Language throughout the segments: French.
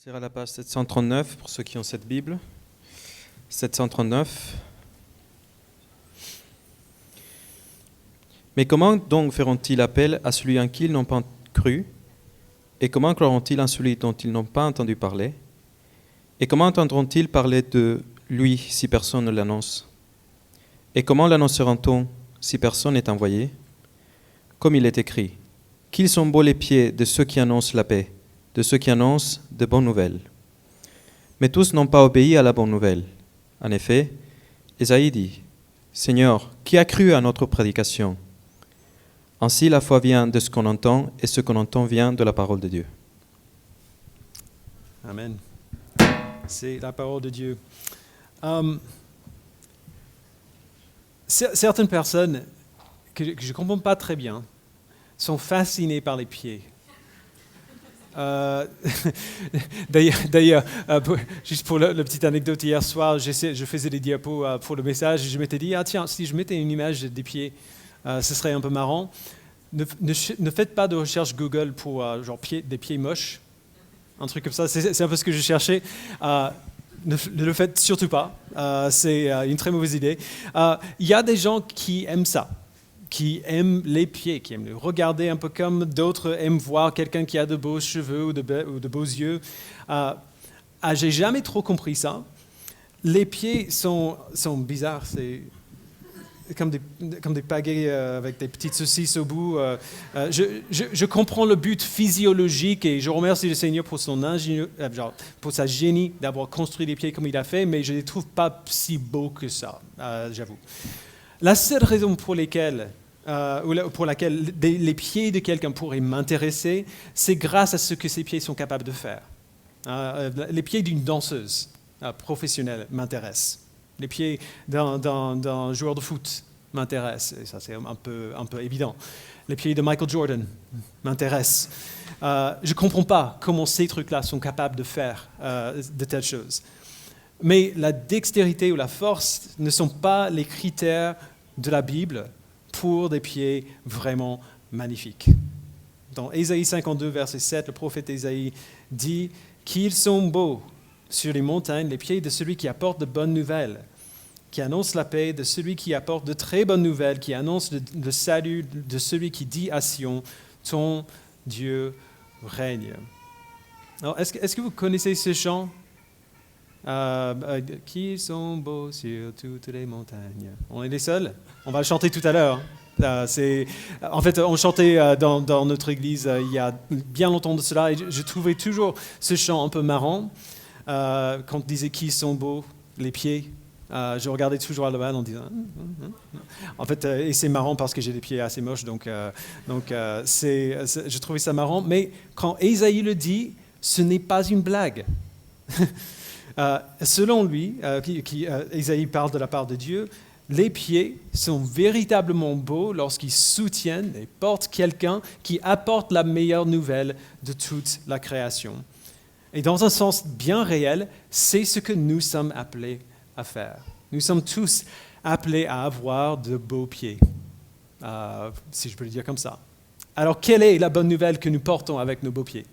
C'est à la page 739 pour ceux qui ont cette Bible. 739. Mais comment donc feront-ils appel à celui en qui ils n'ont pas cru? Et comment croiront-ils en celui dont ils n'ont pas entendu parler? Et comment entendront-ils parler de lui si personne ne l'annonce? Et comment l'annonceront-on si personne n'est envoyé? Comme il est écrit, qu'ils sont beaux les pieds de ceux qui annoncent la paix, de ceux qui annoncent de bonnes nouvelles. Mais tous n'ont pas obéi à la bonne nouvelle. En effet, Ésaïe dit, « Seigneur, qui a cru à notre prédication ?» Ainsi, la foi vient de ce qu'on entend, et ce qu'on entend vient de la parole de Dieu. Amen. C'est la parole de Dieu. Certaines personnes que je ne comprends pas très bien sont fascinées par les pieds. D'ailleurs, juste pour la petite anecdote, hier soir, je faisais des diapos pour le message et je m'étais dit, tiens, si je mettais une image des pieds, ce serait un peu marrant. Ne faites pas de recherche Google pour des pieds moches, un truc comme ça, c'est un peu ce que je cherchais. Ne le faites surtout pas, c'est une très mauvaise idée. Il y a des gens qui aiment ça, qui aiment les pieds, qui aiment les regarder un peu comme d'autres aiment voir quelqu'un qui a de beaux cheveux ou de beaux yeux. J'ai jamais trop compris ça. Les pieds sont bizarres, c'est comme des pagaies avec des petites saucisses au bout. Je comprends le but physiologique et je remercie le Seigneur pour pour sa génie d'avoir construit les pieds comme il a fait, mais je ne les trouve pas si beaux que ça, j'avoue. La seule raison pour laquelle les pieds de quelqu'un pourraient m'intéresser, c'est grâce à ce que ces pieds sont capables de faire. Les pieds d'une danseuse professionnelle m'intéressent. Les pieds d'un joueur de foot m'intéressent, et ça c'est un peu évident. Les pieds de Michael Jordan m'intéressent. Je ne comprends pas comment ces trucs-là sont capables de faire de telles choses. Mais la dextérité ou la force ne sont pas les critères de la Bible pour des pieds vraiment magnifiques. Dans Ésaïe 52, verset 7, le prophète Ésaïe dit qu'ils sont beaux sur les montagnes, les pieds de celui qui apporte de bonnes nouvelles, qui annonce la paix, de celui qui apporte de très bonnes nouvelles, qui annonce le salut de celui qui dit à Sion, ton Dieu règne. Alors, est-ce que vous connaissez ce chant? Qui sont beaux sur toutes les montagnes. On est les seuls? On va le chanter tout à l'heure. En fait, on chantait dans notre église il y a bien longtemps de cela, et je trouvais toujours ce chant un peu marrant. Quand on disait qui sont beaux, les pieds, je regardais toujours à l'avant en disant. En fait, et c'est marrant parce que j'ai des pieds assez moches, donc je trouvais ça marrant. Mais quand Ésaïe le dit, ce n'est pas une blague. Selon lui, Ésaïe parle de la part de Dieu, les pieds sont véritablement beaux lorsqu'ils soutiennent et portent quelqu'un qui apporte la meilleure nouvelle de toute la création. Et dans un sens bien réel, c'est ce que nous sommes appelés à faire. Nous sommes tous appelés à avoir de beaux pieds, si je peux le dire comme ça. Alors, quelle est la bonne nouvelle que nous portons avec nos beaux pieds?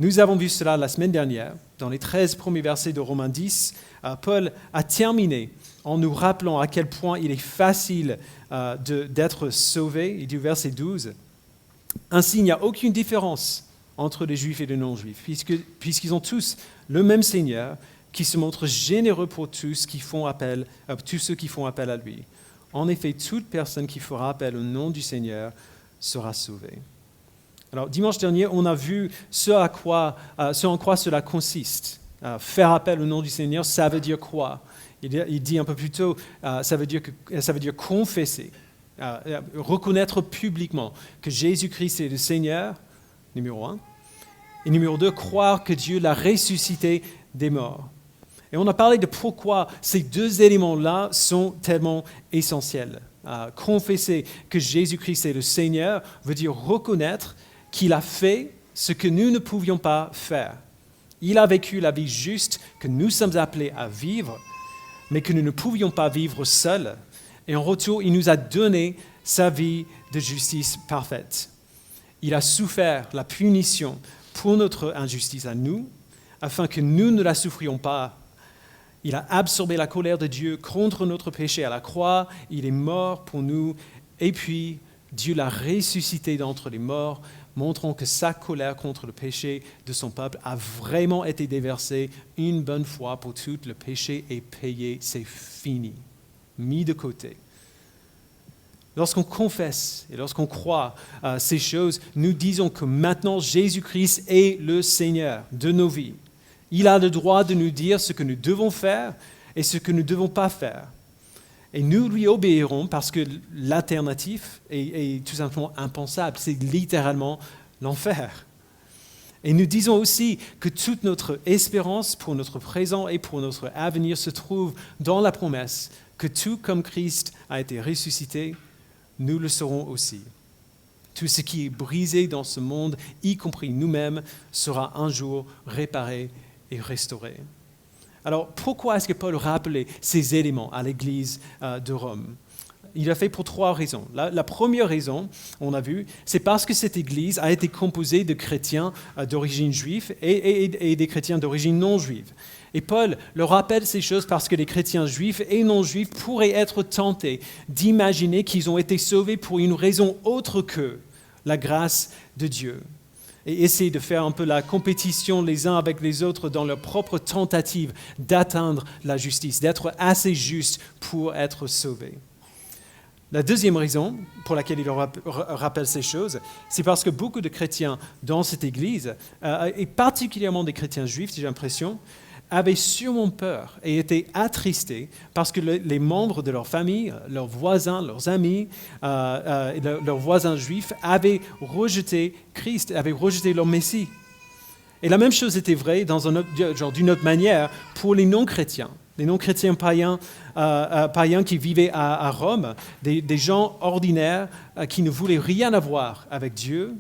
Nous avons vu cela la semaine dernière. Dans les 13 premiers versets de Romains 10, Paul a terminé en nous rappelant à quel point il est facile d'être sauvé. Il dit au verset 12, « Ainsi, il n'y a aucune différence entre les Juifs et les non-Juifs, puisqu'ils ont tous le même Seigneur, qui se montre généreux pour tous ceux qui font appel à lui. En effet, toute personne qui fera appel au nom du Seigneur sera sauvée. » Alors, dimanche dernier, on a vu ce en quoi cela consiste. Faire appel au nom du Seigneur, ça veut dire quoi? Il dit un peu plus tôt, ça veut dire confesser, reconnaître publiquement que Jésus-Christ est le Seigneur, numéro 1. Et numéro 2, croire que Dieu l'a ressuscité des morts. Et on a parlé de pourquoi ces deux éléments-là sont tellement essentiels. Confesser que Jésus-Christ est le Seigneur veut dire reconnaître qu'il a fait ce que nous ne pouvions pas faire. Il a vécu la vie juste que nous sommes appelés à vivre, mais que nous ne pouvions pas vivre seuls. Et en retour, il nous a donné sa vie de justice parfaite. Il a souffert la punition pour notre injustice à nous, afin que nous ne la souffrions pas. Il a absorbé la colère de Dieu contre notre péché à la croix, il est mort pour nous, et puis Dieu l'a ressuscité d'entre les morts, montrant que sa colère contre le péché de son peuple a vraiment été déversée une bonne fois pour toutes. Le péché est payé, c'est fini, mis de côté. Lorsqu'on confesse et lorsqu'on croit ces choses, nous disons que maintenant Jésus-Christ est le Seigneur de nos vies. Il a le droit de nous dire ce que nous devons faire et ce que nous ne devons pas faire. Et nous lui obéirons parce que l'alternative est tout simplement impensable. C'est littéralement l'enfer. Et nous disons aussi que toute notre espérance pour notre présent et pour notre avenir se trouve dans la promesse que tout comme Christ a été ressuscité, nous le serons aussi. Tout ce qui est brisé dans ce monde, y compris nous-mêmes, sera un jour réparé et restauré. Alors, pourquoi est-ce que Paul rappelait ces éléments à l'Église de Rome? Il l'a fait pour 3 raisons. La première raison, on a vu, c'est parce que cette Église a été composée de chrétiens d'origine juive et des chrétiens d'origine non juive. Et Paul leur rappelle ces choses parce que les chrétiens juifs et non juifs pourraient être tentés d'imaginer qu'ils ont été sauvés pour une raison autre que la grâce de Dieu. Et essayer de faire un peu la compétition les uns avec les autres dans leur propre tentative d'atteindre la justice, d'être assez juste pour être sauvés. La deuxième raison pour laquelle il leur rappelle ces choses, c'est parce que beaucoup de chrétiens dans cette Église, et particulièrement des chrétiens juifs, j'ai l'impression, avaient sûrement peur et étaient attristés parce que les membres de leur famille, leurs voisins, leurs amis, leurs voisins juifs avaient rejeté Christ, avaient rejeté leur Messie. Et la même chose était vraie d'une autre manière pour les non-chrétiens. Les non-chrétiens païens qui vivaient à Rome, des gens ordinaires qui ne voulaient rien avoir avec Dieu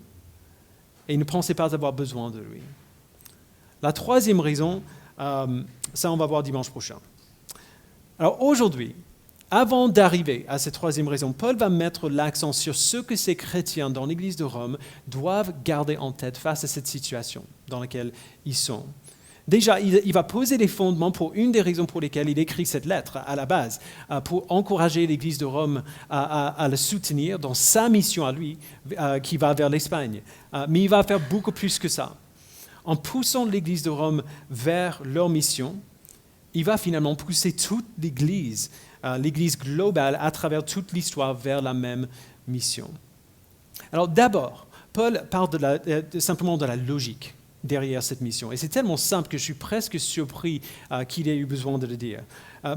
et ne pensaient pas avoir besoin de lui. La troisième raison, ça on va voir dimanche prochain. Alors aujourd'hui, avant d'arriver à cette troisième raison, Paul va mettre l'accent sur ce que ces chrétiens dans l'Église de Rome doivent garder en tête face à cette situation dans laquelle ils sont. Déjà, il va poser les fondements pour une des raisons pour lesquelles il écrit cette lettre à la base, pour encourager l'Église de Rome à le soutenir dans sa mission à lui, qui va vers l'Espagne. Mais il va faire beaucoup plus que ça. En poussant l'Église de Rome vers leur mission, il va finalement pousser toute l'Église, l'Église globale, à travers toute l'histoire vers la même mission. Alors d'abord, Paul parle simplement de la logique derrière cette mission. Et c'est tellement simple que je suis presque surpris qu'il ait eu besoin de le dire.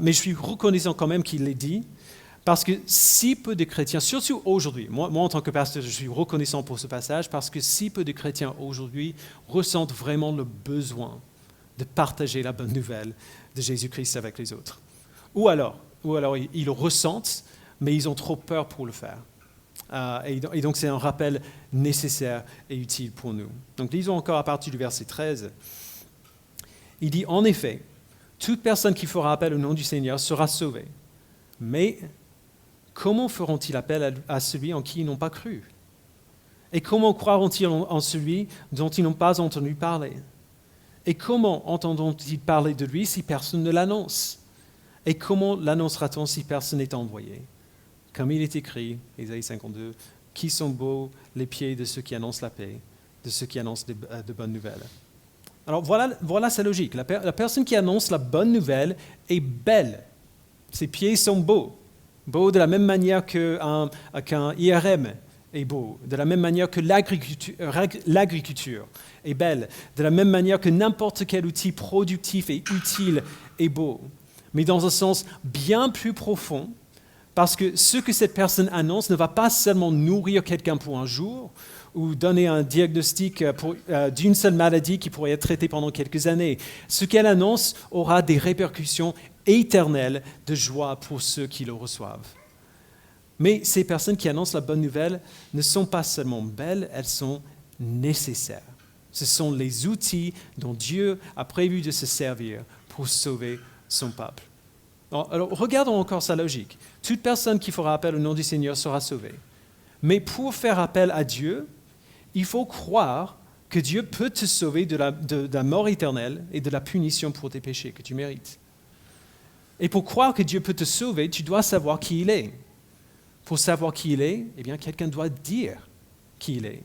Mais je suis reconnaissant quand même qu'il l'ait dit, parce que si peu de chrétiens, surtout aujourd'hui, moi en tant que pasteur, je suis reconnaissant pour ce passage, parce que si peu de chrétiens aujourd'hui ressentent vraiment le besoin de partager la bonne nouvelle de Jésus-Christ avec les autres. Ou alors ils le ressentent, mais ils ont trop peur pour le faire. Et donc c'est un rappel nécessaire et utile pour nous. Donc lisons encore à partir du verset 13. Il dit, en effet, toute personne qui fera appel au nom du Seigneur sera sauvée. Mais comment feront-ils appel à celui en qui ils n'ont pas cru? Et comment croiront-ils en celui dont ils n'ont pas entendu parler? Et comment entendront-ils parler de lui si personne ne l'annonce? Et comment l'annoncera-t-on si personne n'est envoyé? Comme il est écrit, Ésaïe 52, « Qui sont beaux les pieds de ceux qui annoncent la paix, de ceux qui annoncent de bonnes nouvelles. » Alors voilà sa logique. La personne qui annonce la bonne nouvelle est belle. Ses pieds sont beaux. Beaux de la même manière qu'un IRM est beau, de la même manière que l'agriculture est belle, de la même manière que n'importe quel outil productif et utile est beau. Mais dans un sens bien plus profond, parce que ce que cette personne annonce ne va pas seulement nourrir quelqu'un pour un jour ou donner un diagnostic d'une seule maladie qui pourrait être traitée pendant quelques années. Ce qu'elle annonce aura des répercussions éternelles de joie pour ceux qui le reçoivent. Mais ces personnes qui annoncent la bonne nouvelle ne sont pas seulement belles, elles sont nécessaires. Ce sont les outils dont Dieu a prévu de se servir pour sauver son peuple. Alors, regardons encore sa logique. Toute personne qui fera appel au nom du Seigneur sera sauvée. Mais pour faire appel à Dieu, il faut croire que Dieu peut te sauver de la mort éternelle et de la punition pour tes péchés que tu mérites. Et pour croire que Dieu peut te sauver, tu dois savoir qui il est. Pour savoir qui il est, eh bien, quelqu'un doit dire qui il est.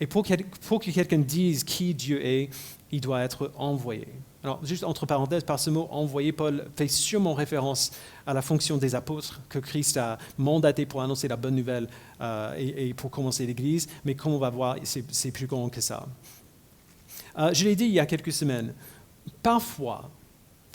Et pour que quelqu'un dise qui Dieu est, il doit être envoyé. Alors, juste entre parenthèses, par ce mot envoyé, Paul fait sûrement référence à la fonction des apôtres que Christ a mandaté pour annoncer la bonne nouvelle et pour commencer l'Église. Mais comme on va voir, c'est plus grand que ça. Je l'ai dit il y a quelques semaines, parfois,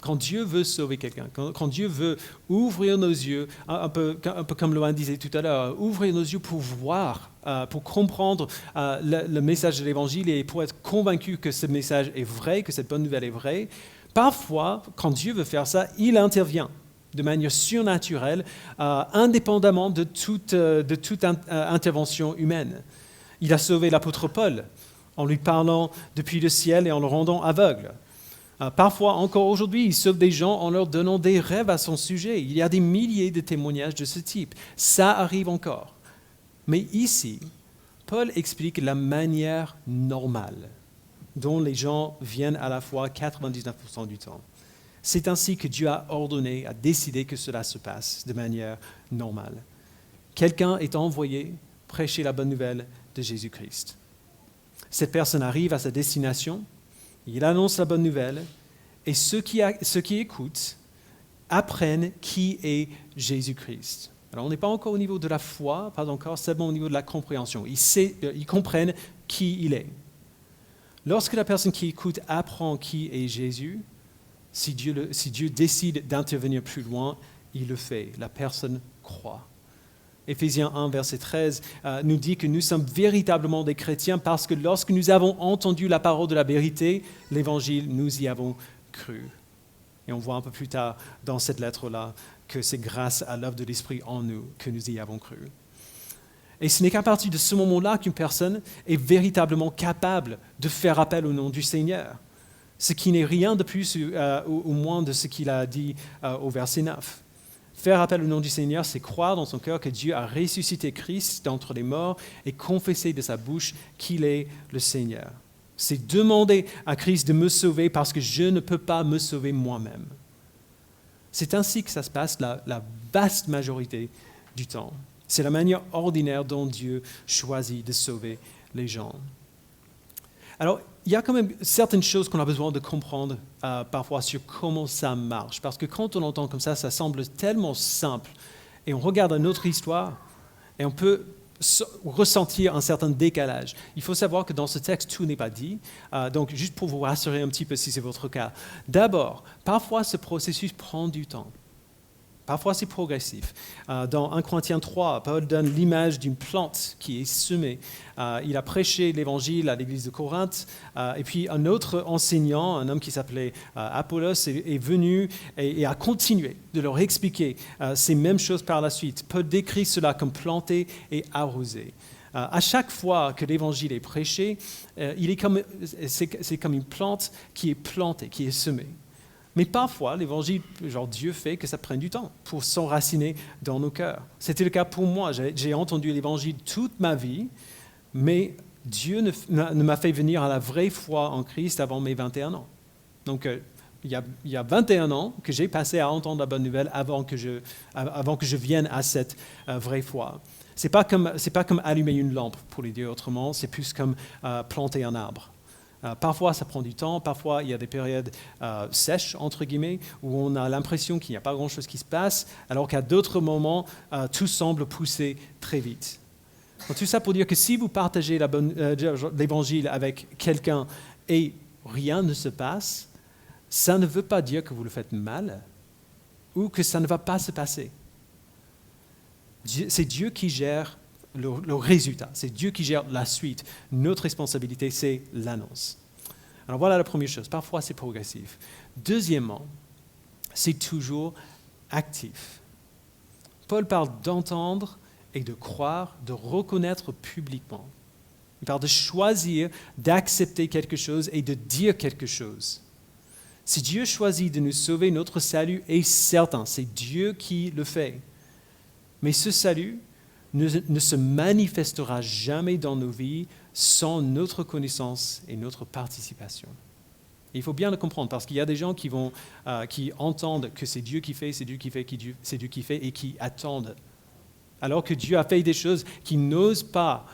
quand Dieu veut sauver quelqu'un, quand Dieu veut ouvrir nos yeux, un peu comme Loan disait tout à l'heure, ouvrir nos yeux pour voir, pour comprendre le message de l'Évangile et pour être convaincu que ce message est vrai, que cette bonne nouvelle est vraie, parfois, quand Dieu veut faire ça, il intervient de manière surnaturelle, indépendamment de toute intervention humaine. Il a sauvé l'apôtre Paul en lui parlant depuis le ciel et en le rendant aveugle. Parfois, encore aujourd'hui, il sauve des gens en leur donnant des rêves à son sujet. Il y a des milliers de témoignages de ce type. Ça arrive encore. Mais ici, Paul explique la manière normale dont les gens viennent à la foi 99% du temps. C'est ainsi que Dieu a ordonné, a décidé que cela se passe de manière normale. Quelqu'un est envoyé prêcher la bonne nouvelle de Jésus-Christ. Cette personne arrive à sa destination. Il annonce la bonne nouvelle et ceux qui écoutent apprennent qui est Jésus-Christ. Alors on n'est pas encore au niveau de la foi, pas encore, seulement au niveau de la compréhension. Ils comprennent qui il est. Lorsque la personne qui écoute apprend qui est Jésus, si Dieu décide d'intervenir plus loin, il le fait. La personne croit. Éphésiens 1, verset 13, nous dit que nous sommes véritablement des chrétiens parce que lorsque nous avons entendu la parole de la vérité, l'Évangile, nous y avons cru. Et on voit un peu plus tard dans cette lettre-là que c'est grâce à l'œuvre de l'Esprit en nous que nous y avons cru. Et ce n'est qu'à partir de ce moment-là qu'une personne est véritablement capable de faire appel au nom du Seigneur, ce qui n'est rien de plus ou moins de ce qu'il a dit au verset 9. Faire appel au nom du Seigneur, c'est croire dans son cœur que Dieu a ressuscité Christ d'entre les morts et confesser de sa bouche qu'il est le Seigneur. C'est demander à Christ de me sauver parce que je ne peux pas me sauver moi-même. C'est ainsi que ça se passe la vaste majorité du temps. C'est la manière ordinaire dont Dieu choisit de sauver les gens. Alors, il y a quand même certaines choses qu'on a besoin de comprendre parfois sur comment ça marche. Parce que quand on entend comme ça semble tellement simple. Et on regarde notre histoire et on peut ressentir un certain décalage. Il faut savoir que dans ce texte, tout n'est pas dit. Donc, juste pour vous rassurer un petit peu si c'est votre cas. D'abord, parfois ce processus prend du temps. Parfois, c'est progressif. Dans 1 Corinthiens 3, Paul donne l'image d'une plante qui est semée. Il a prêché l'Évangile à l'église de Corinthe. Et puis, un autre enseignant, un homme qui s'appelait Apollos, est venu et a continué de leur expliquer ces mêmes choses par la suite. Paul décrit cela comme planté et arrosé. À chaque fois que l'Évangile est prêché, c'est comme une plante qui est plantée, qui est semée. Mais parfois, l'Évangile, Dieu fait que ça prenne du temps pour s'enraciner dans nos cœurs. C'était le cas pour moi. J'ai entendu l'Évangile toute ma vie, mais Dieu ne m'a fait venir à la vraie foi en Christ avant mes 21 ans. Donc, il y a 21 ans que j'ai passé à entendre la bonne nouvelle avant que je vienne à cette vraie foi. C'est pas comme allumer une lampe, pour le dire autrement, c'est plus comme planter un arbre. Parfois, ça prend du temps. Parfois, il y a des périodes sèches, entre guillemets, où on a l'impression qu'il n'y a pas grand-chose qui se passe, alors qu'à d'autres moments, tout semble pousser très vite. Donc, tout ça pour dire que si vous partagez l'Évangile avec quelqu'un et rien ne se passe, ça ne veut pas dire que vous le faites mal ou que ça ne va pas se passer. C'est Dieu qui gère le résultat, c'est Dieu qui gère la suite. Notre responsabilité, c'est l'annonce. Alors voilà la première chose. Parfois, c'est progressif. Deuxièmement, c'est toujours actif. Paul parle d'entendre et de croire, de reconnaître publiquement. Il parle de choisir, d'accepter quelque chose et de dire quelque chose. Si Dieu choisit de nous sauver, notre salut est certain. C'est Dieu qui le fait. Mais ce salut ne se manifestera jamais dans nos vies sans notre connaissance et notre participation. Et il faut bien le comprendre parce qu'il y a des gens qui entendent que c'est Dieu qui fait, c'est Dieu qui fait, c'est Dieu qui fait et qui attendent. Alors que Dieu a fait des choses qui n'osent pas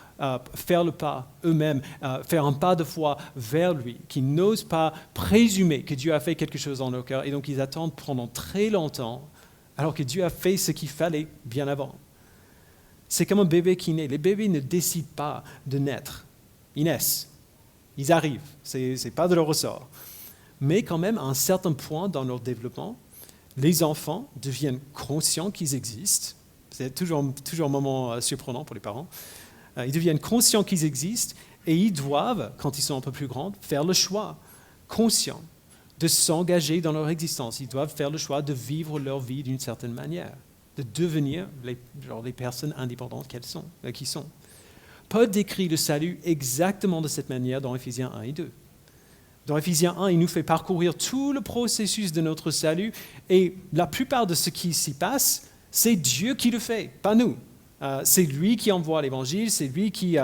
faire le pas eux-mêmes, faire un pas de foi vers lui, qui n'osent pas présumer que Dieu a fait quelque chose dans leur cœur. Et donc ils attendent pendant très longtemps alors que Dieu a fait ce qu'il fallait bien avant. C'est comme un bébé qui naît. Les bébés ne décident pas de naître. Ils naissent. Ils arrivent. Ce n'est pas de leur ressort. Mais quand même, à un certain point dans leur développement, les enfants deviennent conscients qu'ils existent. C'est toujours un moment surprenant pour les parents. Ils deviennent conscients qu'ils existent et ils doivent, quand ils sont un peu plus grands, faire le choix conscient de s'engager dans leur existence. Ils doivent faire le choix de vivre leur vie d'une certaine manière, de devenir les personnes indépendantes qu'ils sont. Paul décrit le salut exactement de cette manière dans Éphésiens 1 et 2. Dans Éphésiens 1, il nous fait parcourir tout le processus de notre salut et la plupart de ce qui s'y passe, c'est Dieu qui le fait, pas nous. C'est lui qui envoie l'Évangile, c'est lui qui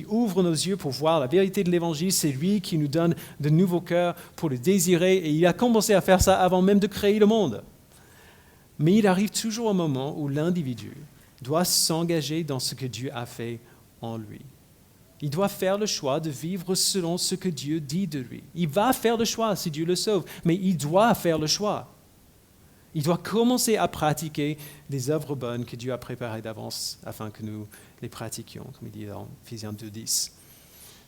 ouvre nos yeux pour voir la vérité de l'Évangile, c'est lui qui nous donne de nouveaux cœurs pour le désirer et il a commencé à faire ça avant même de créer le monde. Mais il arrive toujours un moment où l'individu doit s'engager dans ce que Dieu a fait en lui. Il doit faire le choix de vivre selon ce que Dieu dit de lui. Il va faire le choix si Dieu le sauve, mais il doit faire le choix. Il doit commencer à pratiquer des œuvres bonnes que Dieu a préparées d'avance afin que nous les pratiquions, comme il dit dans Éphésiens 2:10.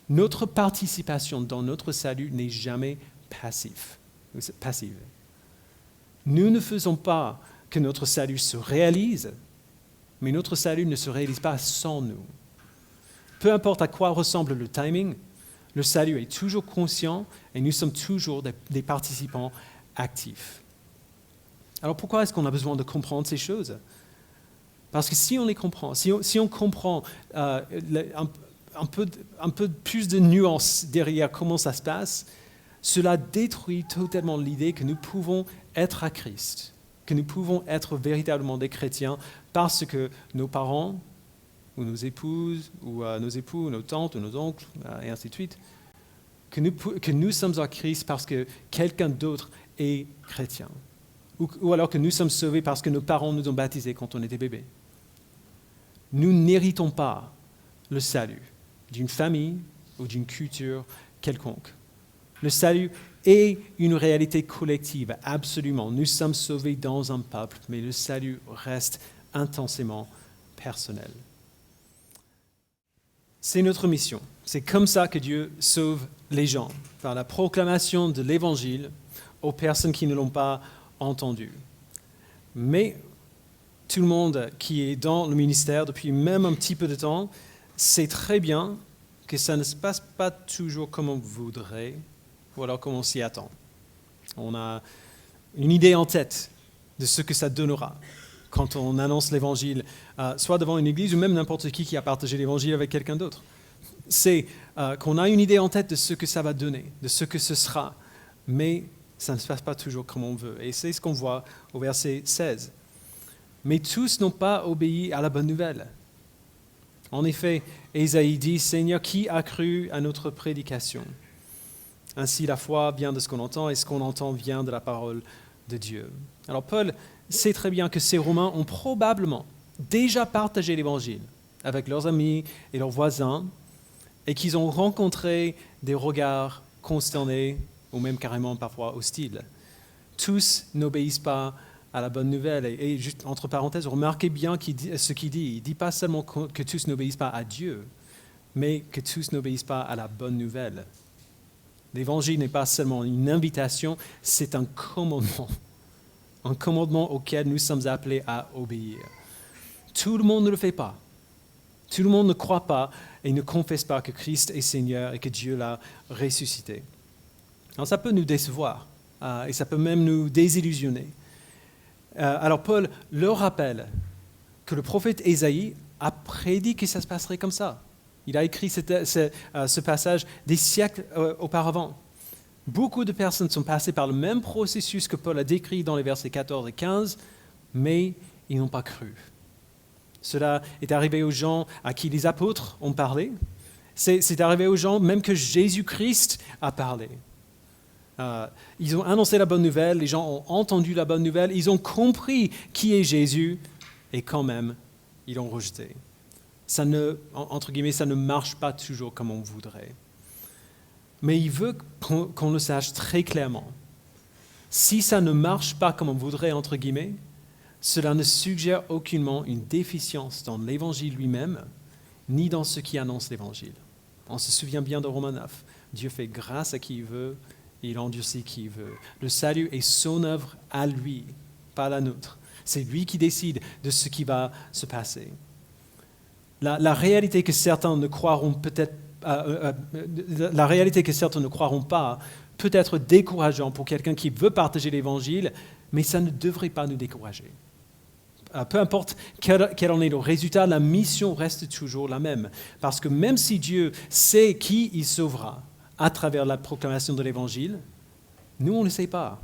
Notre participation dans notre salut n'est jamais passive. Nous ne faisons pas que notre salut se réalise, mais notre salut ne se réalise pas sans nous. Peu importe à quoi ressemble le timing, le salut est toujours conscient et nous sommes toujours des participants actifs. Alors pourquoi est-ce qu'on a besoin de comprendre ces choses? Parce que si on les comprend, si on comprend un peu plus de nuances derrière comment ça se passe, cela détruit totalement l'idée que nous pouvons être à Christ, que nous pouvons être véritablement des chrétiens parce que nos parents, ou nos épouses, ou nos époux, ou nos tantes, ou nos oncles, et ainsi de suite, que nous sommes en Christ parce que quelqu'un d'autre est chrétien. Ou alors que nous sommes sauvés parce que nos parents nous ont baptisés quand on était bébés. Nous n'héritons pas le salut d'une famille ou d'une culture quelconque. Le salut est une réalité collective, absolument. Nous sommes sauvés dans un peuple, mais le salut reste intensément personnel. C'est notre mission. C'est comme ça que Dieu sauve les gens, par la proclamation de l'Évangile aux personnes qui ne l'ont pas entendu. Mais tout le monde qui est dans le ministère depuis même un petit peu de temps sait très bien que ça ne se passe pas toujours comme on voudrait ou alors comme on s'y attend. On a une idée en tête de ce que ça donnera quand on annonce l'Évangile, soit devant une église ou même n'importe qui a partagé l'Évangile avec quelqu'un d'autre. C'est qu'on a une idée en tête de ce que ça va donner, de ce que ce sera, mais ça ne se passe pas toujours comme on veut. Et c'est ce qu'on voit au verset 16. Mais tous n'ont pas obéi à la bonne nouvelle. En effet, Ésaïe dit, « Seigneur, qui a cru à notre prédication ?» Ainsi, la foi vient de ce qu'on entend, et ce qu'on entend vient de la parole de Dieu. Alors Paul sait très bien que ces Romains ont probablement déjà partagé l'Évangile avec leurs amis et leurs voisins, et qu'ils ont rencontré des regards consternés, ou même carrément parfois hostiles. Tous n'obéissent pas à la bonne nouvelle. Et juste entre parenthèses, remarquez bien ce qu'il dit. Il ne dit pas seulement que tous n'obéissent pas à Dieu, mais que tous n'obéissent pas à la bonne nouvelle. L'évangile n'est pas seulement une invitation, c'est un commandement auquel nous sommes appelés à obéir. Tout le monde ne le fait pas. Tout le monde ne croit pas et ne confesse pas que Christ est Seigneur et que Dieu l'a ressuscité. Alors ça peut nous décevoir et ça peut même nous désillusionner. Alors Paul leur rappelle que le prophète Ésaïe a prédit que ça se passerait comme ça. Il a écrit ce passage des siècles auparavant. Beaucoup de personnes sont passées par le même processus que Paul a décrit dans les versets 14 et 15, mais ils n'ont pas cru. Cela est arrivé aux gens à qui les apôtres ont parlé, C'est arrivé aux gens même que Jésus-Christ a parlé. Ils ont annoncé la bonne nouvelle, les gens ont entendu la bonne nouvelle, ils ont compris qui est Jésus, et quand même, ils l'ont rejeté. Entre guillemets, ça ne marche pas toujours comme on voudrait. Mais il veut qu'on le sache très clairement. Si ça ne marche pas comme on voudrait, entre guillemets, cela ne suggère aucunement une déficience dans l'Évangile lui-même, ni dans ceux qui annoncent l'Évangile. On se souvient bien de Romains 9. Dieu fait grâce à qui il veut, et il endurcit qui il veut. Le salut est son œuvre à lui, pas la nôtre. C'est lui qui décide de ce qui va se passer. La réalité que certains ne croiront peut-être, la réalité que certains ne croiront pas peut être décourageant pour quelqu'un qui veut partager l'Évangile, mais ça ne devrait pas nous décourager. Peu importe quel en est le résultat, la mission reste toujours la même. Parce que même si Dieu sait qui il sauvera à travers la proclamation de l'Évangile, nous, on ne sait pas.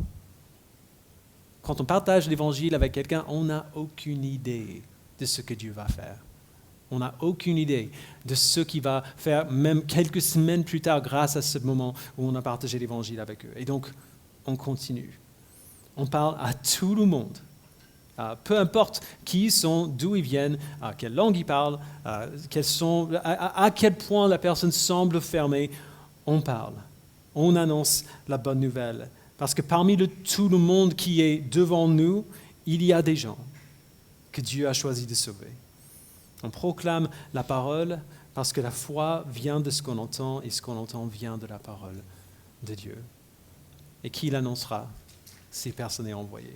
Quand on partage l'Évangile avec quelqu'un, on n'a aucune idée de ce que Dieu va faire. On n'a aucune idée de ce qu'il va faire, même quelques semaines plus tard, grâce à ce moment où on a partagé l'Évangile avec eux. Et donc, on continue. On parle à tout le monde. Peu importe qui ils sont, d'où ils viennent, à quelle langue ils parlent, à quel point la personne semble fermée, on parle. On annonce la bonne nouvelle. Parce que parmi tout le monde qui est devant nous, il y a des gens que Dieu a choisi de sauver. On proclame la parole parce que la foi vient de ce qu'on entend et ce qu'on entend vient de la parole de Dieu. Et qui l'annoncera si personne n'est envoyé.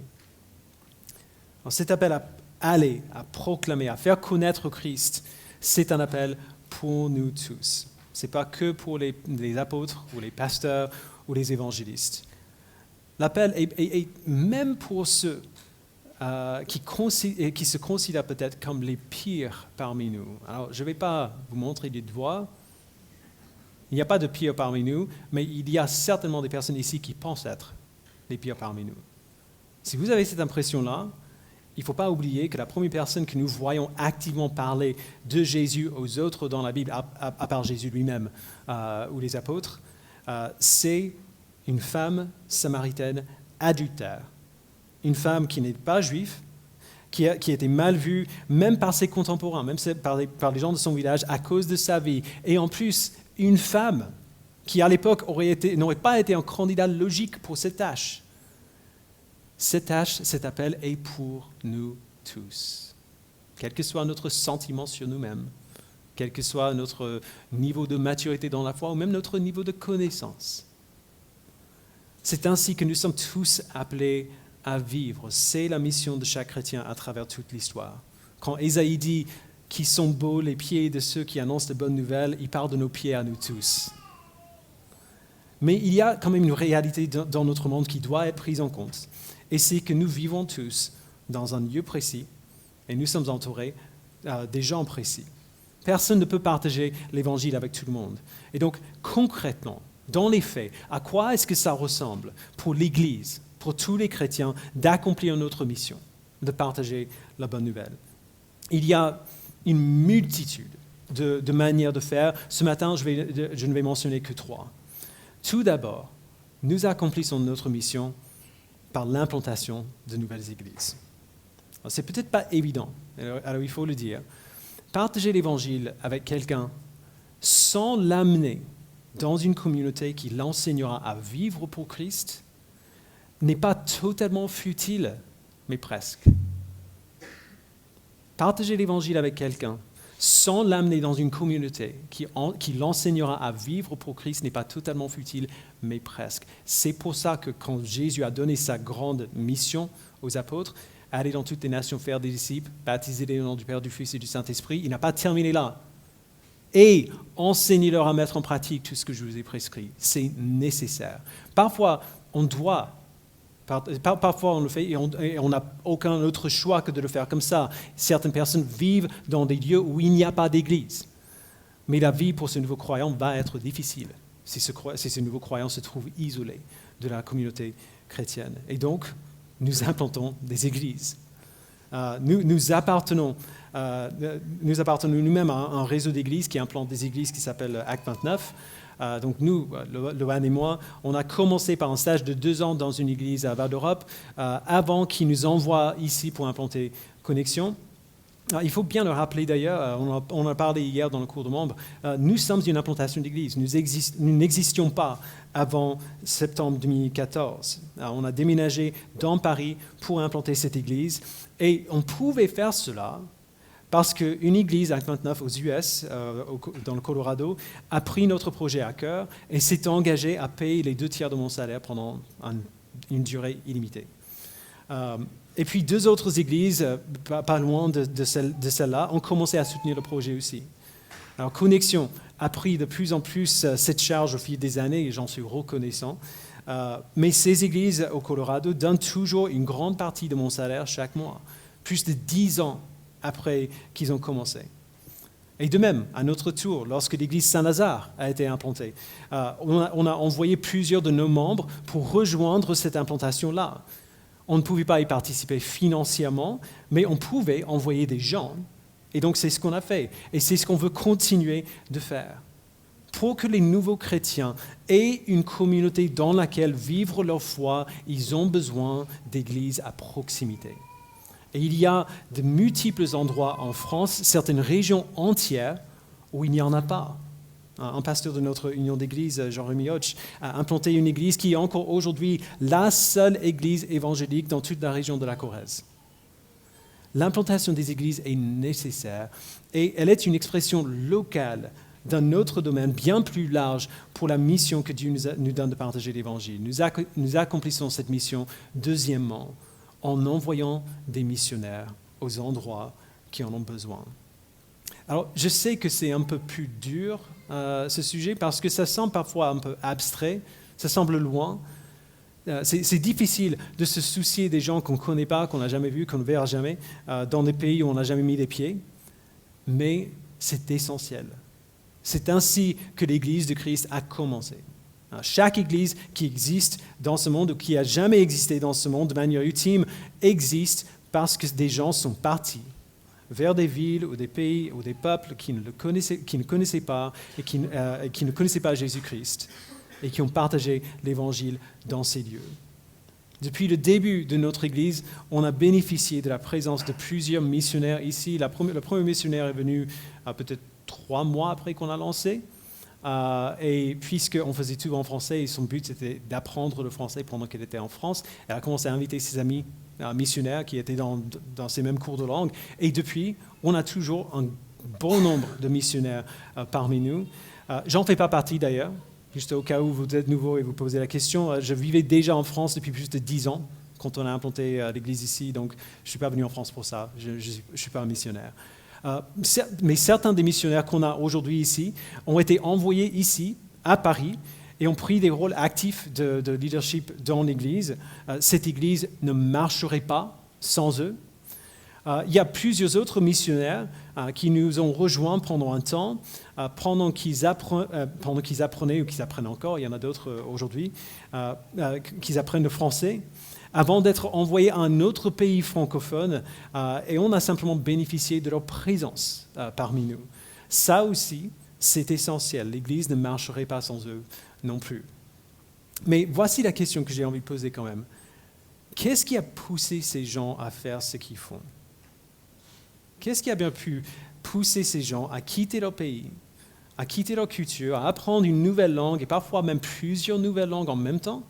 Alors, cet appel à aller, à proclamer, à faire connaître Christ, c'est un appel pour nous tous. Ce n'est pas que pour les apôtres ou les pasteurs ou les évangélistes. L'appel est même pour ceux qui se considèrent peut-être comme les pires parmi nous. Alors, je ne vais pas vous montrer du doigt. Il n'y a pas de pires parmi nous, mais il y a certainement des personnes ici qui pensent être les pires parmi nous. Si vous avez cette impression-là, il ne faut pas oublier que la première personne que nous voyons activement parler de Jésus aux autres dans la Bible, à part Jésus lui-même ou les apôtres, c'est une femme samaritaine adultère. Une femme qui n'est pas juive, qui a été mal vue, même par ses contemporains, même par les gens de son village, à cause de sa vie. Et en plus, une femme qui, à l'époque, n'aurait pas été un candidat logique pour cette tâche. Cette tâche, cet appel est pour nous tous. Quel que soit notre sentiment sur nous-mêmes, quel que soit notre niveau de maturité dans la foi, ou même notre niveau de connaissance. C'est ainsi que nous sommes tous appelés à vivre. C'est la mission de chaque chrétien à travers toute l'histoire. Quand Ésaïe dit « qui sont beaux les pieds de ceux qui annoncent de bonnes nouvelles », il parle de nos pieds à nous tous. Mais il y a quand même une réalité dans notre monde qui doit être prise en compte. Et c'est que nous vivons tous dans un lieu précis et nous sommes entourés des gens précis. Personne ne peut partager l'Évangile avec tout le monde. Et donc, concrètement, dans les faits, à quoi est-ce que ça ressemble pour l'Église, pour tous les chrétiens, d'accomplir notre mission, de partager la bonne nouvelle? Il y a une multitude de manières de faire. Ce matin, je ne vais mentionner que 3. Tout d'abord, nous accomplissons notre mission par l'implantation de nouvelles églises. Ce n'est peut-être pas évident, alors il faut le dire. Partager l'Évangile avec quelqu'un sans l'amener dans une communauté qui l'enseignera à vivre pour Christ n'est pas totalement futile, mais presque. Partager l'Évangile avec quelqu'un sans l'amener dans une communauté qui l'enseignera à vivre pour Christ n'est pas totalement futile, mais presque. C'est pour ça que quand Jésus a donné sa grande mission aux apôtres, aller dans toutes les nations, faire des disciples, baptiser au nom du Père, du Fils et du Saint-Esprit, il n'a pas terminé là. Et enseignez-leur à mettre en pratique tout ce que je vous ai prescrit. C'est nécessaire. Parfois, on doit. Parfois, on le fait et on n'a aucun autre choix que de le faire comme ça. Certaines personnes vivent dans des lieux où il n'y a pas d'église. Mais la vie pour ce nouveau croyant va être difficile si ce nouveau croyant se trouve isolé de la communauté chrétienne. Et donc, nous implantons des églises. Nous appartenons nous-mêmes à un réseau d'églises qui implante des églises qui s'appelle Acte 29. Donc nous, Loan et moi, on a commencé par un stage de 2 ans dans une église à Val d'Europe avant qu'ils nous envoient ici pour implanter Connexion. Il faut bien le rappeler d'ailleurs, on en a parlé hier dans le cours de membres, nous sommes une implantation d'église, nous n'existions pas avant septembre 2014. On a déménagé dans Paris pour implanter cette église et on pouvait faire cela parce qu'une église, Acte 29 aux US, dans le Colorado, a pris notre projet à cœur et s'est engagée à payer les 2/3 de mon salaire pendant une durée illimitée. Et puis 2 autres églises, pas loin de celle-là, ont commencé à soutenir le projet aussi. Alors Connexion a pris de plus en plus cette charge au fil des années et j'en suis reconnaissant. Mais ces églises au Colorado donnent toujours une grande partie de mon salaire chaque mois, plus de 10 ans après qu'ils ont commencé. Et de même, à notre tour, lorsque l'église Saint-Lazare a été implantée, on a envoyé plusieurs de nos membres pour rejoindre cette implantation-là. On ne pouvait pas y participer financièrement, mais on pouvait envoyer des gens. Et donc, c'est ce qu'on a fait. Et c'est ce qu'on veut continuer de faire. Pour que les nouveaux chrétiens aient une communauté dans laquelle vivre leur foi, ils ont besoin d'églises à proximité. Et il y a de multiples endroits en France, certaines régions entières, où il n'y en a pas. Un pasteur de notre union d'église, Jean-Rémy Hoche, a implanté une église qui est encore aujourd'hui la seule église évangélique dans toute la région de la Corrèze. L'implantation des églises est nécessaire et elle est une expression locale d'un autre domaine bien plus large pour la mission que Dieu nous donne de partager l'Évangile. Nous accomplissons cette mission, deuxièmement, en envoyant des missionnaires aux endroits qui en ont besoin. Alors, je sais que c'est un peu plus dur, ce sujet, parce que ça semble parfois un peu abstrait, ça semble loin. C'est difficile de se soucier des gens qu'on ne connaît pas, qu'on n'a jamais vus, qu'on ne verra jamais, dans des pays où on n'a jamais mis les pieds. Mais c'est essentiel. C'est ainsi que l'Église de Christ a commencé. Chaque Église qui existe dans ce monde ou qui a jamais existé dans ce monde de manière ultime existe parce que des gens sont partis vers des villes ou des pays ou des peuples qui ne connaissaient pas et qui ne connaissaient pas Jésus-Christ et qui ont partagé l'Évangile dans ces lieux. Depuis le début de notre Église, on a bénéficié de la présence de plusieurs missionnaires ici. Le premier missionnaire est venu peut-être 3 mois après qu'on a lancé. Et puisqu'on faisait tout en français, et son but c'était d'apprendre le français pendant qu'elle était en France, elle a commencé à inviter ses amis missionnaires qui étaient dans ces mêmes cours de langue. Et depuis, on a toujours un bon nombre de missionnaires parmi nous. J'en fais pas partie d'ailleurs, juste au cas où vous êtes nouveau et vous posez la question. Je vivais déjà en France depuis plus de 10 ans quand on a implanté l'église ici, donc je ne suis pas venu en France pour ça, je ne suis pas un missionnaire. Mais certains des missionnaires qu'on a aujourd'hui ici ont été envoyés ici, à Paris, et ont pris des rôles actifs de leadership dans l'Église. Cette Église ne marcherait pas sans eux. Il y a plusieurs autres missionnaires qui nous ont rejoints pendant un temps, pendant qu'ils apprenaient, ou qu'ils apprennent encore, il y en a d'autres aujourd'hui, qu'ils apprennent le français, avant d'être envoyés à un autre pays francophone, et on a simplement bénéficié de leur présence parmi nous. Ça aussi, c'est essentiel. L'Église ne marcherait pas sans eux non plus. Mais voici la question que j'ai envie de poser quand même. Qu'est-ce qui a poussé ces gens à faire ce qu'ils font? Qu'est-ce qui a bien pu pousser ces gens à quitter leur pays, à quitter leur culture, à apprendre une nouvelle langue, et parfois même plusieurs nouvelles langues en même temps?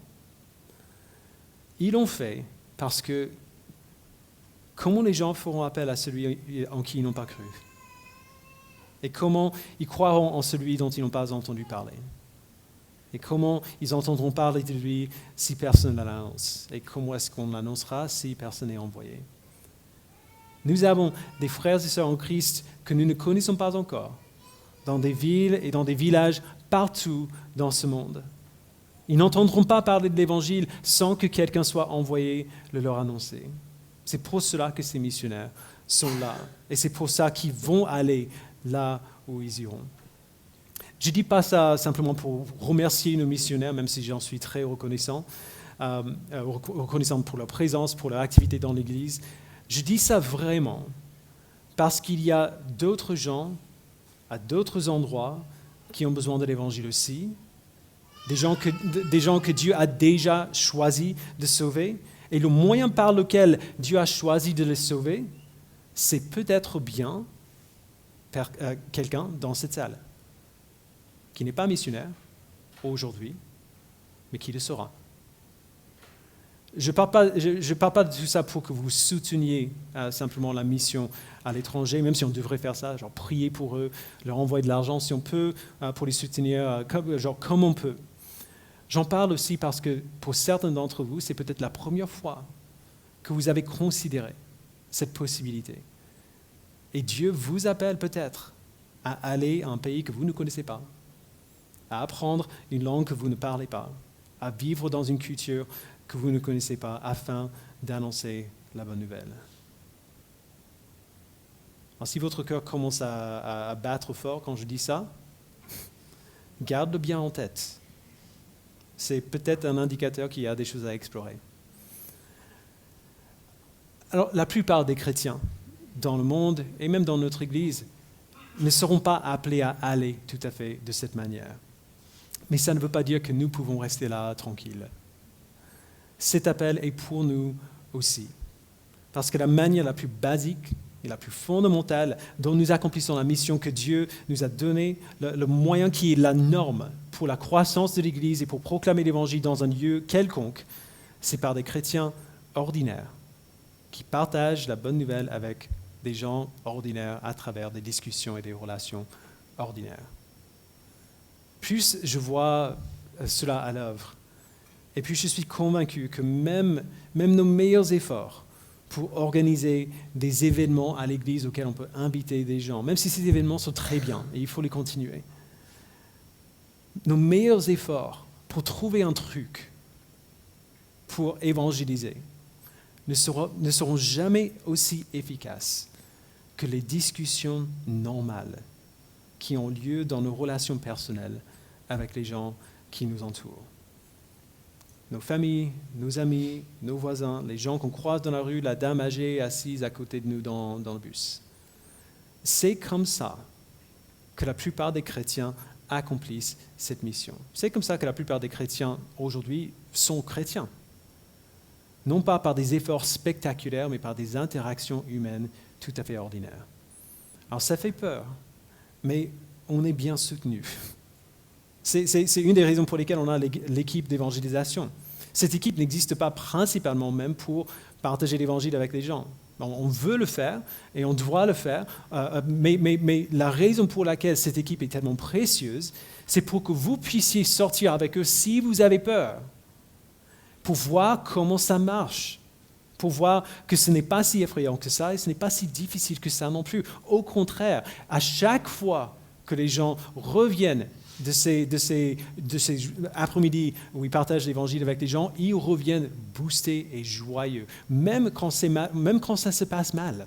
Ils l'ont fait parce que comment les gens feront appel à celui en qui ils n'ont pas cru? Et comment ils croiront en celui dont ils n'ont pas entendu parler? Et comment ils entendront parler de lui si personne ne l'annonce? Et comment est-ce qu'on l'annoncera si personne n'est envoyé? Nous avons des frères et sœurs en Christ que nous ne connaissons pas encore, dans des villes et dans des villages partout dans ce monde. Ils n'entendront pas parler de l'Évangile sans que quelqu'un soit envoyé le leur annoncer. C'est pour cela que ces missionnaires sont là. Et c'est pour ça qu'ils vont aller là où ils iront. Je ne dis pas ça simplement pour remercier nos missionnaires, même si j'en suis très reconnaissant pour leur présence, pour leur activité dans l'Église. Je dis ça vraiment parce qu'il y a d'autres gens à d'autres endroits qui ont besoin de l'évangile aussi, des gens que Dieu a déjà choisi de sauver, et le moyen par lequel Dieu a choisi de les sauver, c'est peut-être bien quelqu'un dans cette salle qui n'est pas missionnaire aujourd'hui, mais qui le sera. Je ne parle pas de tout ça pour que vous souteniez simplement la mission à l'étranger, même si on devrait faire ça, genre prier pour eux, leur envoyer de l'argent si on peut, pour les soutenir comme on peut. J'en parle aussi parce que pour certains d'entre vous, c'est peut-être la première fois que vous avez considéré cette possibilité. Et Dieu vous appelle peut-être à aller à un pays que vous ne connaissez pas, à apprendre une langue que vous ne parlez pas, à vivre dans une culture que vous ne connaissez pas, afin d'annoncer la bonne nouvelle. Alors, si votre cœur commence à battre fort quand je dis ça, garde-le bien en tête. C'est peut-être un indicateur qu'il y a des choses à explorer. Alors, la plupart des chrétiens dans le monde, et même dans notre Église, ne seront pas appelés à aller tout à fait de cette manière. Mais ça ne veut pas dire que nous pouvons rester là tranquilles. Cet appel est pour nous aussi. Parce que la manière la plus basique et la plus fondamentale dont nous accomplissons la mission que Dieu nous a donnée, le moyen qui est la norme pour la croissance de l'Église et pour proclamer l'Évangile dans un lieu quelconque, c'est par des chrétiens ordinaires qui partagent la bonne nouvelle avec des gens ordinaires à travers des discussions et des relations ordinaires. Plus je vois cela à l'œuvre, et puis je suis convaincu que même nos meilleurs efforts pour organiser des événements à l'Église auxquels on peut inviter des gens, même si ces événements sont très bien et il faut les continuer, nos meilleurs efforts pour trouver un truc pour évangéliser ne seront jamais aussi efficaces que les discussions normales qui ont lieu dans nos relations personnelles avec les gens qui nous entourent. Nos familles, nos amis, nos voisins, les gens qu'on croise dans la rue, la dame âgée assise à côté de nous dans le bus. C'est comme ça que la plupart des chrétiens accomplissent cette mission. C'est comme ça que la plupart des chrétiens aujourd'hui sont chrétiens. Non pas par des efforts spectaculaires, mais par des interactions humaines tout à fait ordinaires. Alors ça fait peur, mais on est bien soutenu. C'est une des raisons pour lesquelles on a l'équipe d'évangélisation. Cette équipe n'existe pas principalement même pour partager l'évangile avec les gens. On veut le faire et on doit le faire, mais la raison pour laquelle cette équipe est tellement précieuse, c'est pour que vous puissiez sortir avec eux si vous avez peur, pour voir comment ça marche, pour voir que ce n'est pas si effrayant que ça et ce n'est pas si difficile que ça non plus. Au contraire, à chaque fois que les gens reviennent de ces après-midi où ils partagent l'évangile avec les gens, ils reviennent boostés et joyeux, même quand ça se passe mal.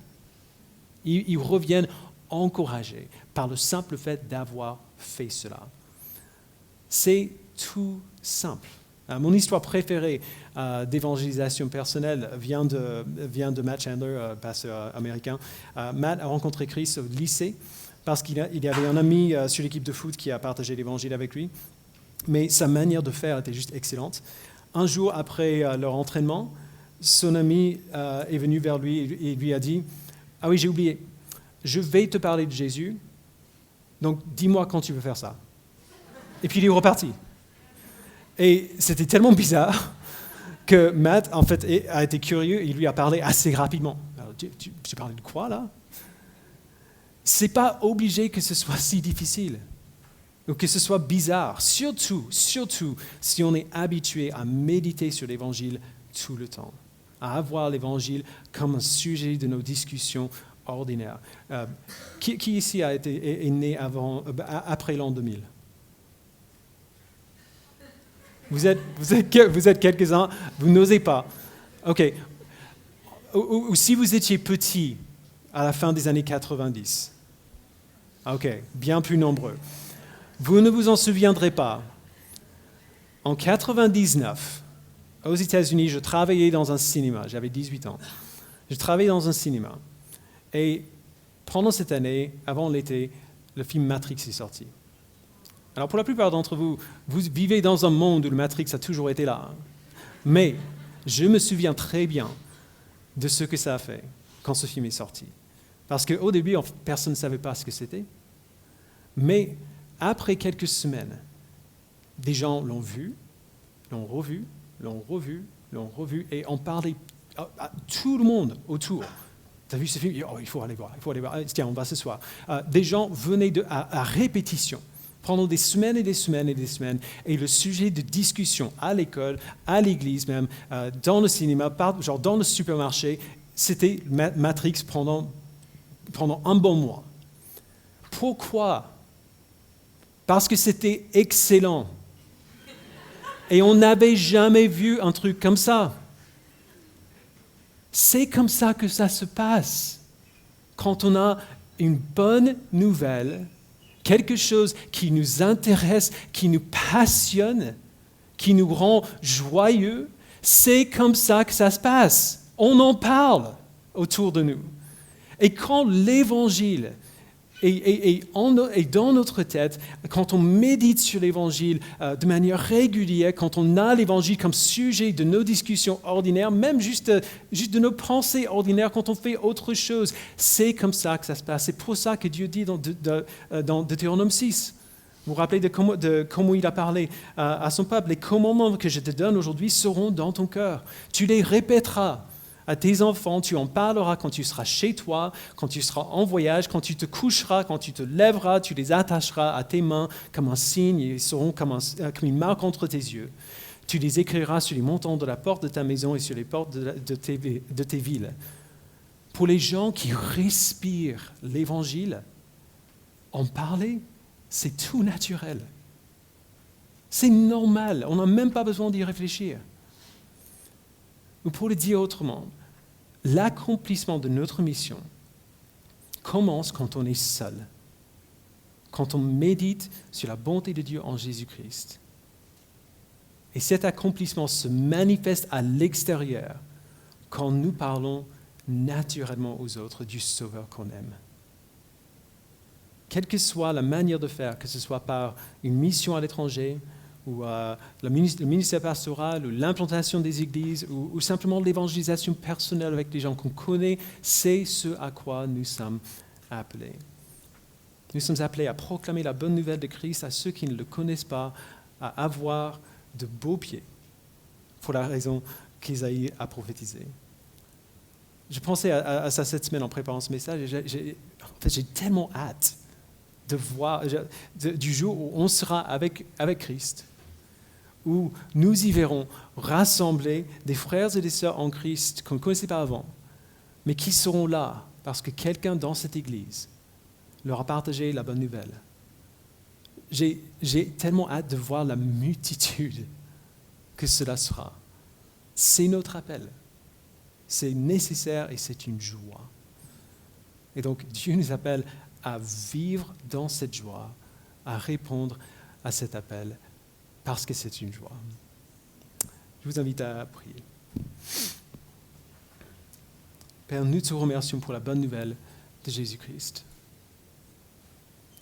Ils reviennent encouragés par le simple fait d'avoir fait cela. C'est tout simple. Mon histoire préférée d'évangélisation personnelle vient de Matt Chandler, pasteur américain. Matt a rencontré Christ au lycée parce qu'il y avait un ami sur l'équipe de foot qui a partagé l'évangile avec lui. Mais sa manière de faire était juste excellente. Un jour après leur entraînement, son ami est venu vers lui et lui a dit « Ah oui, j'ai oublié, je vais te parler de Jésus, donc dis-moi quand tu veux faire ça. » Et puis il est reparti. Et c'était tellement bizarre que Matt, en fait, a été curieux et il lui a parlé assez rapidement. Alors, tu parlais de quoi, là? C'est pas obligé que ce soit si difficile ou que ce soit bizarre. Surtout si on est habitué à méditer sur l'Évangile tout le temps, à avoir l'Évangile comme un sujet de nos discussions ordinaires. Qui ici est né après l'an 2000? Vous êtes quelques-uns, vous n'osez pas. OK. Ou si vous étiez petit à la fin des années 90. OK, bien plus nombreux. Vous ne vous en souviendrez pas. En 99, aux États-Unis, je travaillais dans un cinéma, j'avais 18 ans. Je travaillais dans un cinéma. Et pendant cette année, avant l'été, le film Matrix est sorti. Alors pour la plupart d'entre vous, vous vivez dans un monde où le Matrix a toujours été là. Mais je me souviens très bien de ce que ça a fait quand ce film est sorti. Parce qu'au début, personne ne savait pas ce que c'était. Mais après quelques semaines, des gens l'ont vu, l'ont revu, l'ont revu, l'ont revu, et on parlait à tout le monde autour. Tu as vu ce film? Oh, il faut aller voir, il faut aller voir. Tiens, on va ce soir. Des gens venaient à répétition pendant des semaines et des semaines et des semaines. Et le sujet de discussion à l'école, à l'église même, dans le cinéma, genre dans le supermarché, c'était Matrix pendant un bon mois. Pourquoi? Parce que c'était excellent. Et on n'avait jamais vu un truc comme ça. C'est comme ça que ça se passe. Quand on a une bonne nouvelle, quelque chose qui nous intéresse, qui nous passionne, qui nous rend joyeux, c'est comme ça que ça se passe. On en parle autour de nous. Et quand l'Évangile est dans notre tête, quand on médite sur l'Évangile de manière régulière, quand on a l'Évangile comme sujet de nos discussions ordinaires, même juste de nos pensées ordinaires, quand on fait autre chose, c'est comme ça que ça se passe. C'est pour ça que Dieu dit dans Deutéronome 6, vous vous rappelez de comment il a parlé à son peuple, les commandements que je te donne aujourd'hui seront dans ton cœur. Tu les répéteras à tes enfants, tu en parleras quand tu seras chez toi, quand tu seras en voyage, quand tu te coucheras, quand tu te lèveras, tu les attacheras à tes mains comme un signe, et ils seront comme une marque entre tes yeux. Tu les écriras sur les montants de la porte de ta maison et sur les portes de tes villes. Pour les gens qui respirent l'Évangile, en parler, c'est tout naturel. C'est normal, on n'a même pas besoin d'y réfléchir. Ou pour le dire autrement, l'accomplissement de notre mission commence quand on est seul, quand on médite sur la bonté de Dieu en Jésus-Christ. Et cet accomplissement se manifeste à l'extérieur quand nous parlons naturellement aux autres du Sauveur qu'on aime. Quelle que soit la manière de faire, que ce soit par une mission à l'étranger, ou le ministère pastoral, ou l'implantation des églises, ou simplement l'évangélisation personnelle avec les gens qu'on connaît, c'est ce à quoi nous sommes appelés. Nous sommes appelés à proclamer la bonne nouvelle de Christ à ceux qui ne le connaissent pas, à avoir de beaux pieds, pour la raison qu'Ésaïe a prophétisé. Je pensais à ça cette semaine en préparant ce message, et j'ai tellement hâte de voir du jour où on sera avec Christ, où nous y verrons rassembler des frères et des sœurs en Christ qu'on ne connaissait pas avant, mais qui seront là parce que quelqu'un dans cette église leur a partagé la bonne nouvelle. J'ai tellement hâte de voir la multitude que cela sera. C'est notre appel. C'est nécessaire et c'est une joie. Et donc Dieu nous appelle à vivre dans cette joie, à répondre à cet appel, parce que c'est une joie. Je vous invite à prier. Père, nous te remercions pour la bonne nouvelle de Jésus-Christ.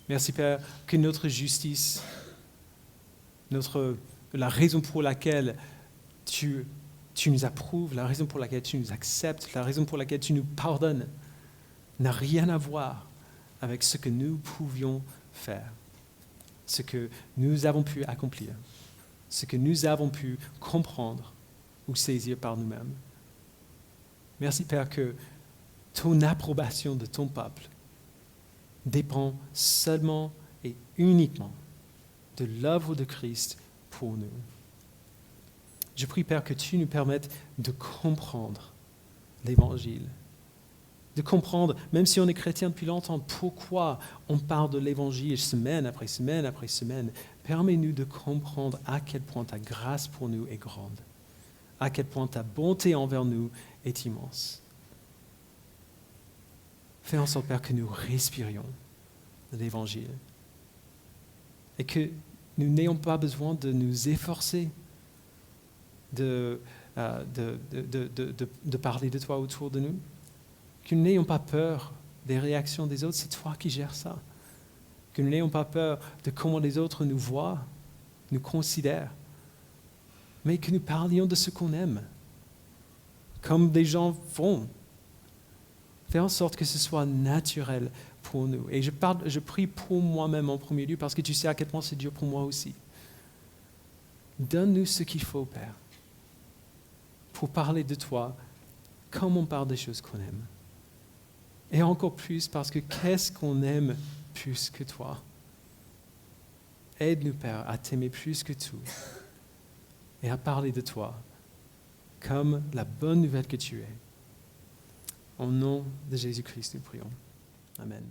Merci, Père, que notre justice, la raison pour laquelle tu nous approuves, la raison pour laquelle tu nous acceptes, la raison pour laquelle tu nous pardonnes, n'a rien à voir avec ce que nous pouvions faire, ce que nous avons pu accomplir, ce que nous avons pu comprendre ou saisir par nous-mêmes. Merci, Père, que ton approbation de ton peuple dépend seulement et uniquement de l'œuvre de Christ pour nous. Je prie, Père, que tu nous permettes de comprendre l'Évangile, de comprendre, même si on est chrétien depuis longtemps, pourquoi on parle de l'Évangile semaine après semaine après semaine. Permets-nous de comprendre à quel point ta grâce pour nous est grande, à quel point ta bonté envers nous est immense. Fais en sorte, Père, que nous respirions de l'Évangile et que nous n'ayons pas besoin de nous efforcer de parler de toi autour de nous, Que nous n'ayons pas peur des réactions des autres, c'est toi qui gères ça. Que nous n'ayons pas peur de comment les autres nous voient, nous considèrent, mais que nous parlions de ce qu'on aime, comme des gens font. Fais en sorte que ce soit naturel pour nous. Et je prie pour moi-même en premier lieu, parce que tu sais à quel point c'est dur pour moi aussi. Donne-nous ce qu'il faut, Père, pour parler de toi comme on parle des choses qu'on aime. Et encore plus, parce que qu'est-ce qu'on aime plus que toi? Aide-nous, Père, à t'aimer plus que tout et à parler de toi comme la bonne nouvelle que tu es. Au nom de Jésus-Christ, nous prions. Amen.